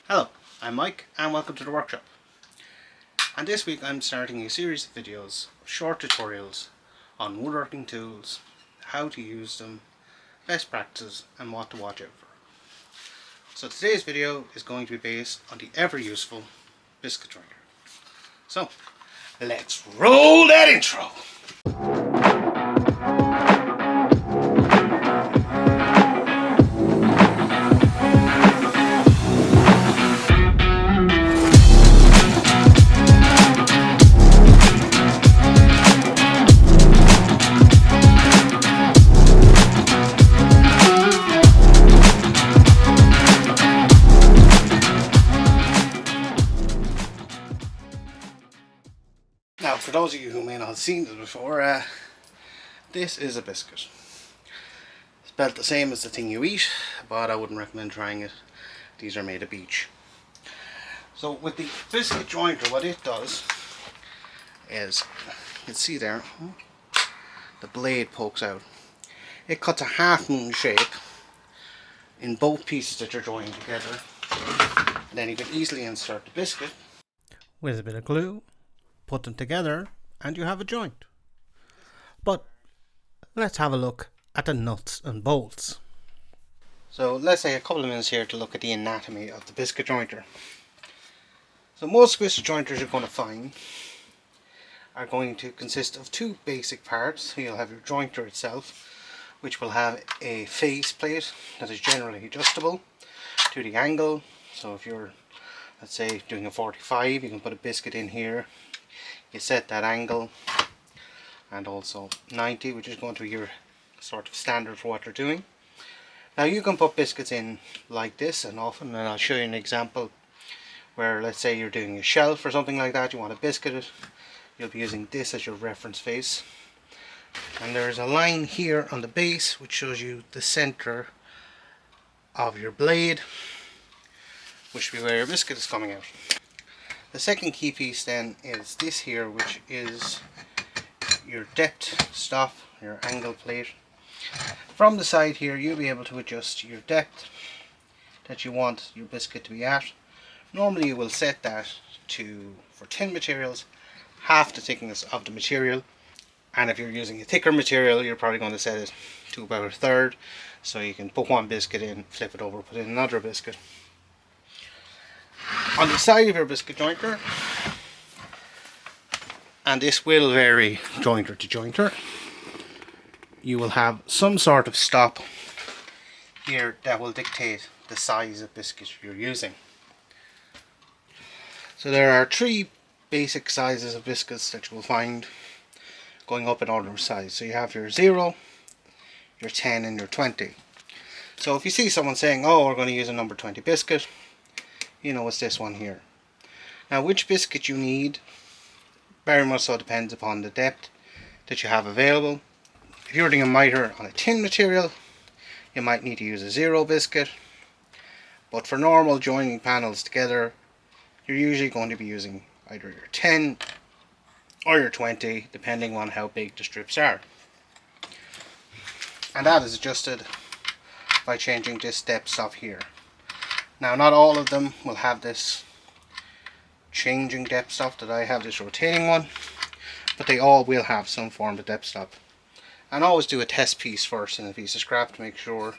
Hello, I'm Mike and welcome to the workshop. And this week I'm starting a series of videos, short tutorials on woodworking tools, how to use them, best practices and what to watch out for. So today's video is going to be based on the ever useful Biscuit Jointer. So let's roll that intro! Now, for those of you who may not have seen it before, this is a biscuit. Spelled the same as the thing you eat, but I wouldn't recommend trying it. These are made of beech. So with the Biscuit Jointer, what it does is, you can see there, the blade pokes out. It cuts a half moon shape in both pieces that you're joining together. And then you can easily insert the biscuit with a bit of glue. Put them together and you have a joint. But let's have a look at the nuts and bolts. So let's take a couple of minutes here to look at the anatomy of the Biscuit Jointer. So most Biscuit Jointers you're going to find are going to consist of two basic parts. So you'll have your jointer itself, which will have a face plate that is generally adjustable to the angle. So if you're, let's say, doing a 45, you can put a biscuit in here. You set that angle, and also 90, which is going to be your sort of standard for what you're doing. Now you can put biscuits in like this, and often, and I'll show you an example where, let's say you're doing a shelf or something like that, you want to biscuit it, you'll be using this as your reference face. And there's a line here on the base which shows you the center of your blade, which will be where your biscuit is coming out. The second key piece then is this here, which is your depth stop, your angle plate. From the side here you'll be able to adjust your depth that you want your biscuit to be at. Normally you will set that to, for tin materials, half the thickness of the material, and if you're using a thicker material you're probably going to set it to about a third, so you can put one biscuit in, flip it over, put in another biscuit. On the side of your Biscuit Jointer, and this will vary jointer to jointer, you will have some sort of stop here that will dictate the size of biscuit you're using. So there are three basic sizes of biscuits that you will find going up in order of size. So you have your 0, your 10 and your 20. So if you see someone saying, oh, we're going to use a number 20 biscuit, you know it's this one here. Now which biscuit you need very much so depends upon the depth that you have available. If you're doing a miter on a tin material, you might need to use a 0 biscuit, but for normal joining panels together you're usually going to be using either your 10 or your 20, depending on how big the strips are. And that is adjusted by changing this depth stop here. Now not all of them will have this changing depth stop that I have, this rotating one, but they all will have some form of depth stop. And always do a test piece first in a piece of scrap to make sure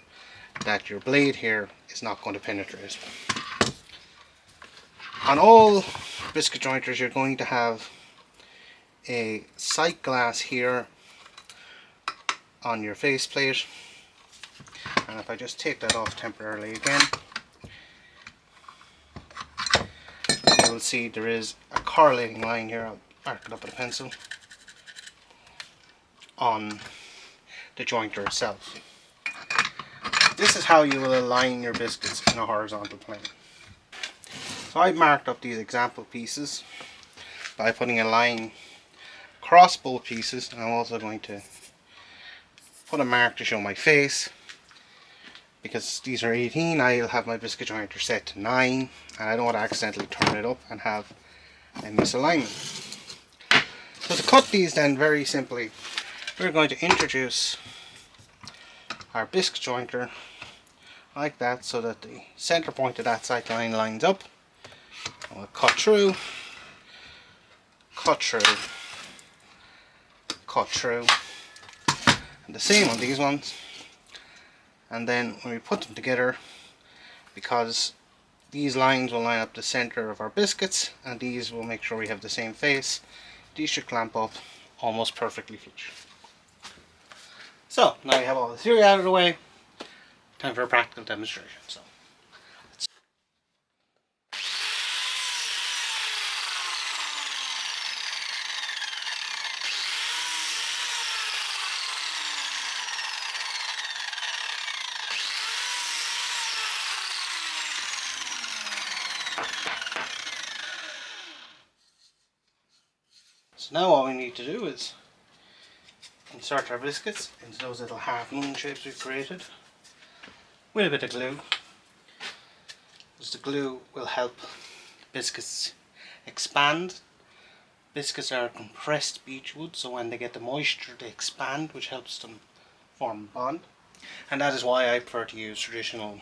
that your blade here is not going to penetrate. On all Biscuit Jointers you're going to have a sight glass here on your face plate, and if I just take that off temporarily again, you will see there is a correlating line here. I'll mark it up with a pencil on the jointer itself. This is how you will align your biscuits in a horizontal plane. So I've marked up these example pieces by putting a line across both pieces, and I'm also going to put a mark to show my face. Because these are 18, I'll have my Biscuit Jointer set to 9, and I don't want to accidentally turn it up and have a misalignment. So to cut these then, very simply, we're going to introduce our Biscuit Jointer like that, so that the center point of that sight line lines up. And we'll cut through, cut through, cut through, and the same on these ones. And then when we put them together, because these lines will line up the center of our biscuits and these will make sure we have the same face, these should clamp up almost perfectly flush. So now we have all the theory out of the way, time for a practical demonstration. So now all we need to do is insert our biscuits into those little half moon shapes we've created with a bit of glue, because the glue will help biscuits expand. Biscuits are compressed beech wood, so when they get the moisture they expand, which helps them form a bond. And that is why I prefer to use traditional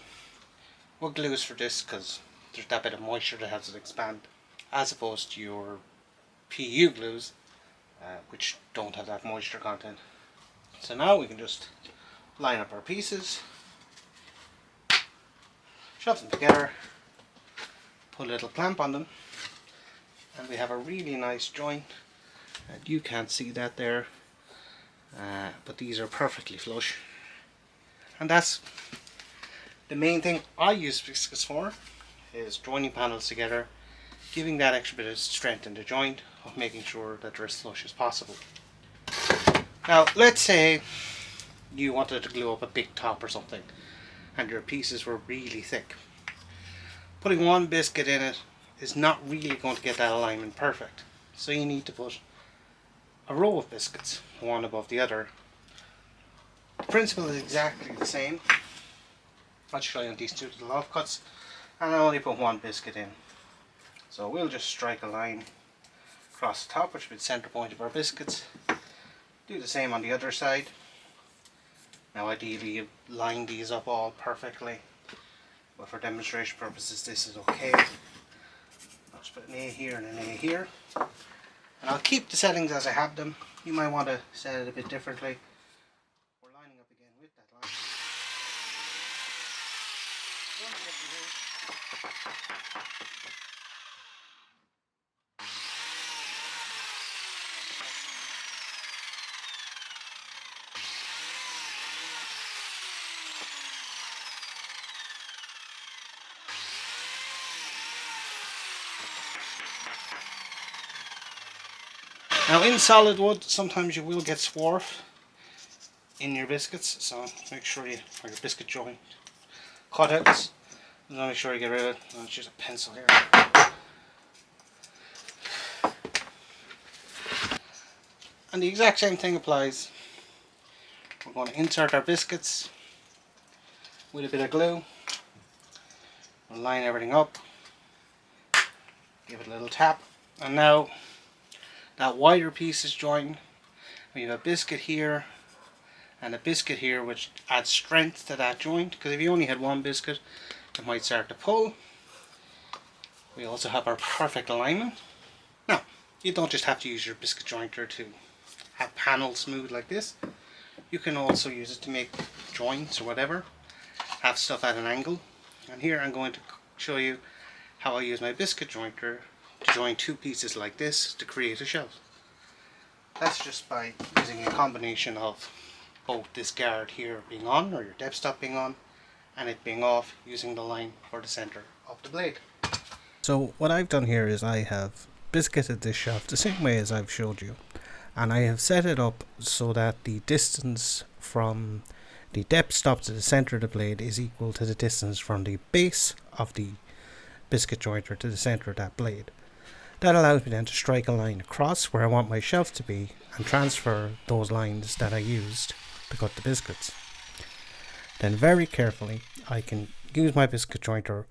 wood glues for this, because there's that bit of moisture that helps it expand, as opposed to your PU glues, which don't have that moisture content. So now we can just line up our pieces, shove them together, put a little clamp on them, and we have a really nice joint. And you can't see that there, but these are perfectly flush. And that's the main thing I use biscuits for, is joining panels together, giving that extra bit of strength in the joint, of making sure that they're as flush as possible. Now let's say you wanted to glue up a big top or something and your pieces were really thick. Putting one biscuit in it is not really going to get that alignment perfect, so you need to put a row of biscuits, one above the other. The principle is exactly the same. I'll show you on these two little offcuts, and I only put one biscuit in. So we'll just strike a line across the top, which will be the center point of our biscuits. Do the same on the other side. Now ideally you line these up all perfectly, but for demonstration purposes this is okay. I'll just put an A here and an A here, and I'll keep the settings as I have them. You might want to set it a bit differently. We're lining up again with that line. Now in solid wood sometimes you will get swarf in your biscuits, so make sure you, for your biscuit joint cutouts, make sure you get rid of it. I'll just use a pencil here. And the exact same thing applies. We're going to insert our biscuits with a bit of glue. We'll line everything up, give it a little tap, and now that wider piece is joined. We have a biscuit here and a biscuit here, which adds strength to that joint, because if you only had one biscuit it might start to pull. We also have our perfect alignment. Now you don't just have to use your biscuit jointer to have panels smooth like this. You can also use it to make joints or whatever, have stuff at an angle. And here I'm going to show you how I use my biscuit jointer to join two pieces like this to create a shelf. That's just by using a combination of both this guard here being on, or your depth stop being on, and it being off, using the line for the center of the blade. So what I've done here is I have biscuited this shelf the same way as I've showed you, and I have set it up so that the distance from the depth stop to the center of the blade is equal to the distance from the base of the biscuit jointer to the center of that blade. That allows me then to strike a line across where I want my shelf to be and transfer those lines that I used to cut the biscuits. Then very carefully I can use my biscuit jointer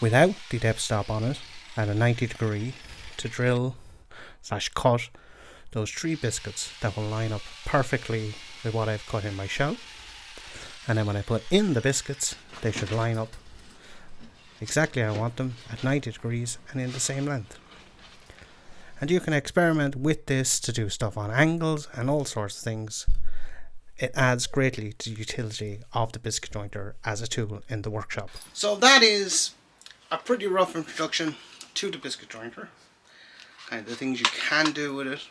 without the depth stop on it at a 90° to drill / cut those 3 biscuits that will line up perfectly with what I've cut in my shell. and then when I put in the biscuits, they should line up exactly how I want them, at 90 degrees and in the same length. And you can experiment with this to do stuff on angles and all sorts of things. It adds greatly to the utility of the Biscuit Jointer as a tool in the workshop. So that is a pretty rough introduction to the Biscuit Jointer. Kind of the things you can do with it.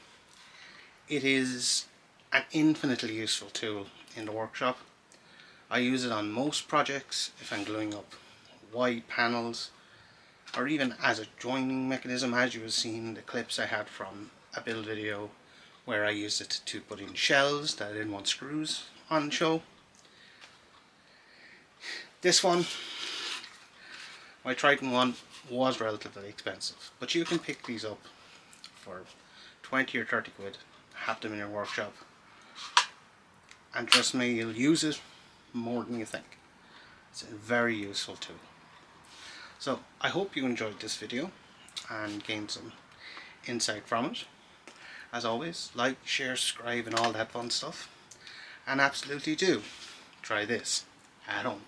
It is an infinitely useful tool in the workshop. I use it on most projects if I'm gluing up wide panels, or even as a joining mechanism, as you have seen in the clips I had from a build video where I used it to put in shelves that I didn't want screws on show. This one, my Triton one, was relatively expensive, but you can pick these up for 20 or 30 quid, have them in your workshop, and trust me, you'll use it more than you think. It's a very useful tool. So I hope you enjoyed this video and gained some insight from it. As always, like, share, subscribe and all that fun stuff. And absolutely do try this at home.